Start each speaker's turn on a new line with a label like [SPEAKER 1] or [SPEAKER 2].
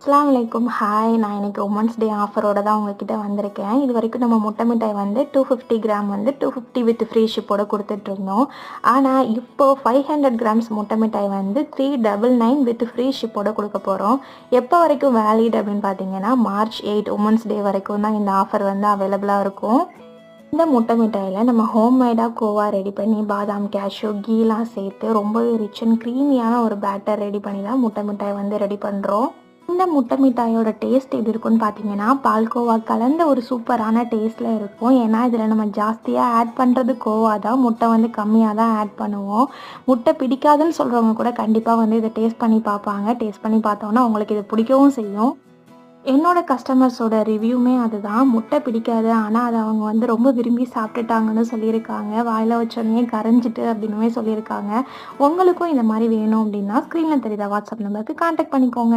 [SPEAKER 1] அஸ்ஸலாமு அலைக்கும். ஹாய். நான் இன்னைக்கு உமன்ஸ் டே ஆஃபரோட தான் உங்ககிட்ட வந்திருக்கேன். இது வரைக்கும் நம்ம முட்டை மிட்டாய் வந்து 250 கிராம் வந்து 250 வித் ஃப்ரீ ஷிப்போட கொடுத்துட்ருந்தோம். ஆனால் இப்போ 500 கிராம்ஸ் முட்டை மிட்டாய் வந்து 399 வித் ஃப்ரீ ஷிப்போட கொடுக்க போகிறோம். எப்போ வரைக்கும் வேலிட் அப்படின்னு பார்த்தீங்கன்னா மார்ச் 8 உமன்ஸ் டே வரைக்கும் தான் இந்த ஆஃபர் வந்து அவைலபிளாக இருக்கும். இந்த முட்டை மிட்டாயில் நம்ம ஹோம்மேடாக கோவா ரெடி பண்ணி பாதாம் கேஷ்யூ கீலாம் சேர்த்து ரொம்பவே ரிச் அண்ட் க்ரீமியான ஒரு பேட்டர் ரெடி பண்ணி தான் முட்டை மிட்டாய் வந்து ரெடி பண்ணுறோம். இந்த முட்டை மிட்டாயோட டேஸ்ட் எப்படி இருக்குன்னு பார்த்தீங்கன்னா பால்கோவா கலந்த ஒரு சூப்பரான டேஸ்ட்டில் இருக்கும். ஏன்னா இதில் நம்ம ஜாஸ்தியாக ஆட் பண்ணுறது கோவா தான், முட்டை வந்து கம்மியாக தான் ஆட் பண்ணுவோம். முட்டை பிடிக்காதுன்னு சொல்கிறவங்க கூட கண்டிப்பாக வந்து இதை டேஸ்ட் பண்ணி பார்ப்பாங்க. டேஸ்ட் பண்ணி பார்த்தோன்னா அவங்களுக்கு இது பிடிக்கவும் செய்யும். என்னோட கஸ்டமர்ஸோட ரிவ்யூமே அதுதான். முட்டை பிடிக்காது, ஆனால் அதை அவங்க வந்து ரொம்ப விரும்பி சாப்பிட்டுட்டாங்கன்னு சொல்லியிருக்காங்க. வாயில் வச்சோடனே கரைஞ்சிட்டு அப்படின்னுமே சொல்லியிருக்காங்க. உங்களுக்கும் இந்த மாதிரி வேணும் அப்படின்னா ஸ்க்ரீனில் தெரியுற வாட்ஸ்அப் நம்பருக்கு கான்டாக்ட் பண்ணிக்கோங்க.